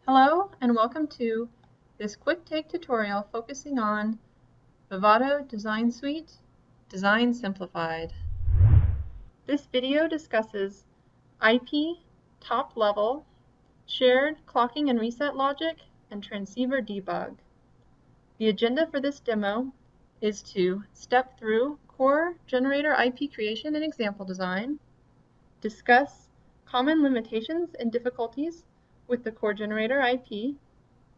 Hello and welcome to this quick take tutorial focusing on Vivado Design Suite, Design Simplified. This video discusses IP, top level, shared clocking and reset logic, and transceiver debug. The agenda for this demo is to step through core generator IP creation and example design, discuss common limitations and difficulties with the core generator IP,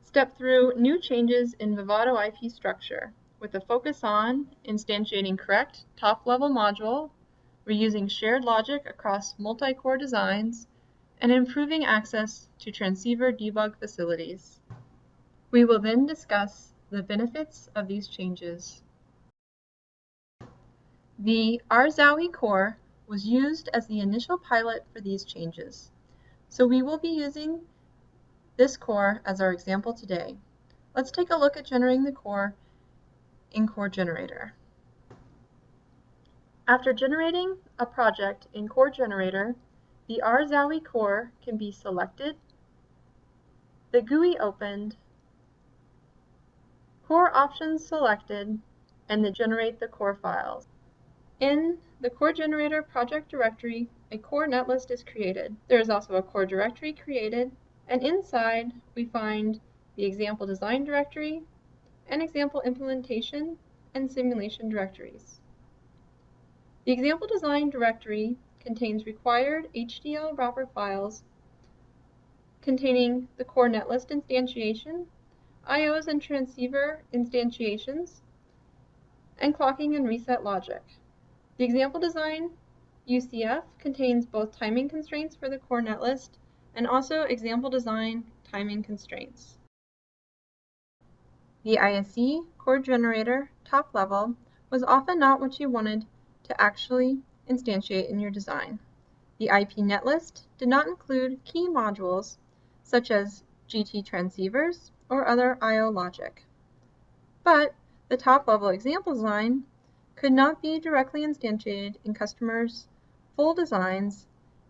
step through new changes in Vivado IP structure with a focus on instantiating correct top-level module, reusing shared logic across multi-core designs, and improving access to transceiver debug facilities. We will then discuss the benefits of these changes. The RZOWI core was used as the initial pilot for these changes, so we will be using this core as our example today. Let's take a look at generating the core in Core Generator. After generating a project in Core Generator, the RZOWI core can be selected, the GUI opened, core options selected, and then generate the core files. In the Core Generator project directory, a core netlist is created. There is also a core directory created, and inside we find the example design directory and example implementation and simulation directories. The example design directory contains required HDL wrapper files containing the core netlist instantiation, IOs and transceiver instantiations, and clocking and reset logic. The example design UCF contains both timing constraints for the core netlist and also example design timing constraints. The ISE core generator top level was often not what you wanted to actually instantiate in your design. The IP netlist did not include key modules such as GT transceivers or other I/O logic. But the top level example design could not be directly instantiated in customers' full designs,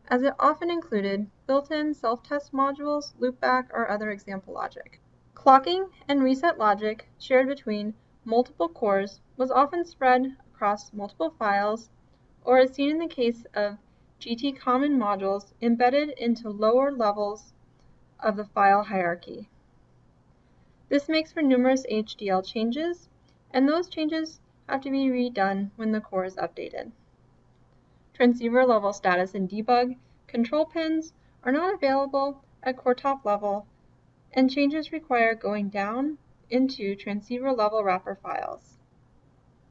as it often included built-in self-test modules, loopback, or other example logic. Clocking and reset logic shared between multiple cores was often spread across multiple files, or as seen in the case of GT common modules embedded into lower levels of the file hierarchy. This makes for numerous HDL changes, and those changes have to be redone when the core is updated. Transceiver level status and debug control pins are not available at core top level, and changes require going down into transceiver level wrapper files.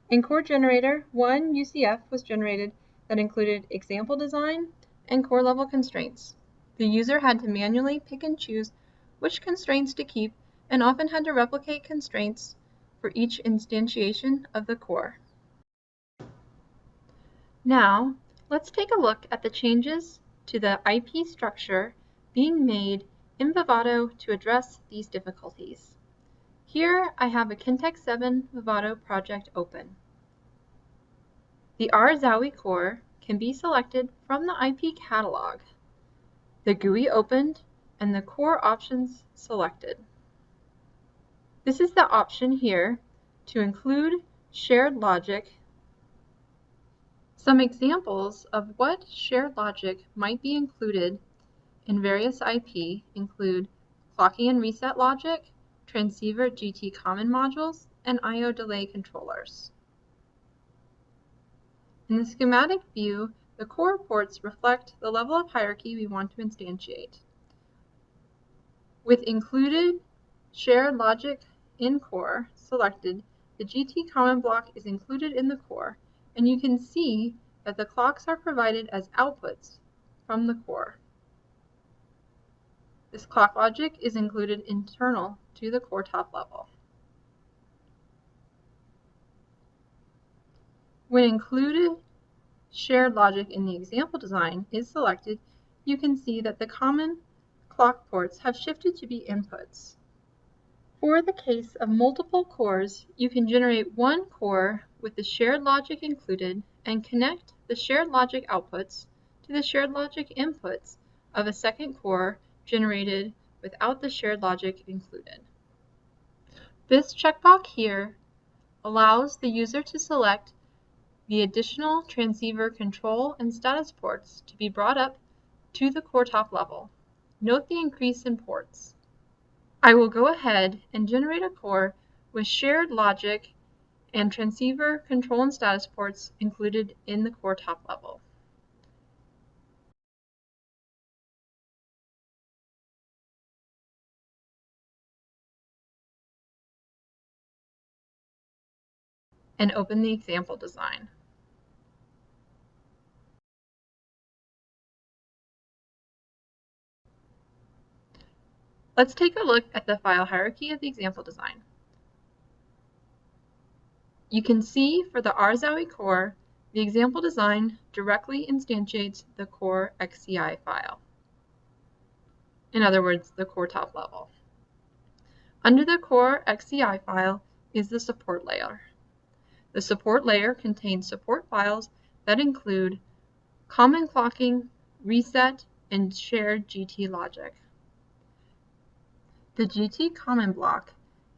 In Core Generator, one UCF was generated that included example design and core level constraints. The user had to manually pick and choose which constraints to keep and often had to replicate constraints for each instantiation of the core. Now, let's take a look at the changes to the IP structure being made in Vivado to address these difficulties. Here I have a Kintex 7 Vivado project open. The RZOWI core can be selected from the IP catalog, the GUI opened, and the core options selected. This is the option here to include shared logic. Some examples of what shared logic might be included in various IP include clocking and reset logic, transceiver GT common modules, and I/O delay controllers. In the schematic view, the core ports reflect the level of hierarchy we want to instantiate. With included shared logic in core selected, the GT common block is included in the core, and you can see that the clocks are provided as outputs from the core. This clock logic is included internal to the core top level. When included shared logic in the example design is selected, you can see that the common clock ports have shifted to be inputs. For the case of multiple cores, you can generate one core with the shared logic included and connect the shared logic outputs to the shared logic inputs of a second core generated without the shared logic included. This checkbox here allows the user to select the additional transceiver control and status ports to be brought up to the core top level. Note the increase in ports. I will go ahead and generate a core with shared logic and transceiver control and status ports included in the core top level. And open the example design. Let's take a look at the file hierarchy of the example design. You can see for the RZOE core, the example design directly instantiates the core XCI file. In other words, the core top level. Under the core XCI file is the support layer. The support layer contains support files that include common clocking, reset, and shared GT logic. The GT common block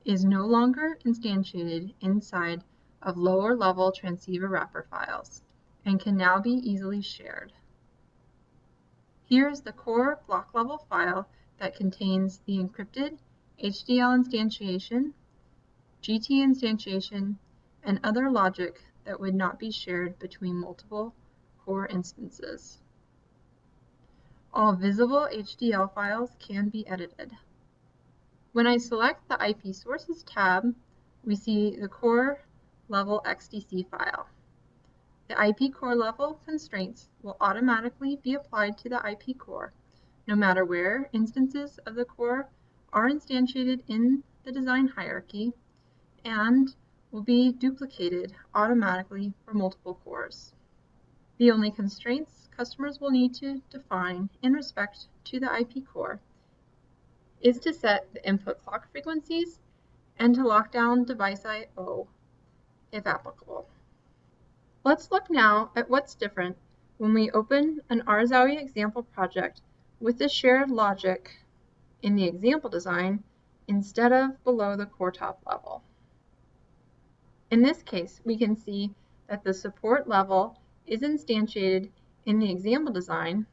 is no longer instantiated inside of lower-level transceiver wrapper files and can now be easily shared. Here is the core block-level file that contains the encrypted HDL instantiation, GT instantiation, and other logic that would not be shared between multiple core instances. All visible HDL files can be edited. When I select the IP Sources tab, we see the core level XDC file. The IP core level constraints will automatically be applied to the IP core, no matter where instances of the core are instantiated in the design hierarchy, and will be duplicated automatically for multiple cores. The only constraints customers will need to define in respect to the IP core is to set the input clock frequencies and to lock down device I/O if applicable. Let's look now at what's different when we open an RZOE example project with the shared logic in the example design instead of below the core top level. In this case, we can see that the support level is instantiated in the example design,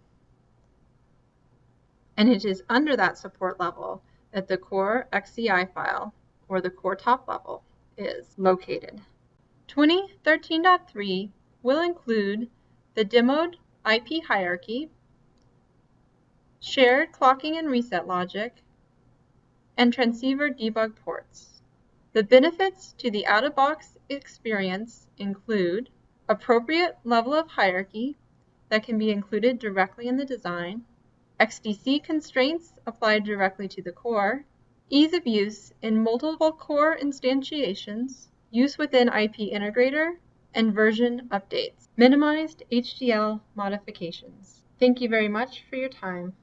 and it is under that support level that the core XCI file, or the core top level, is located. 2013.3 will include the demoed IP hierarchy, shared clocking and reset logic, and transceiver debug ports. The benefits to the out-of-box experience include appropriate level of hierarchy that can be included directly in the design, XDC constraints applied directly to the core, ease of use in multiple core instantiations, use within IP integrator, and version updates, minimized HDL modifications. Thank you very much for your time.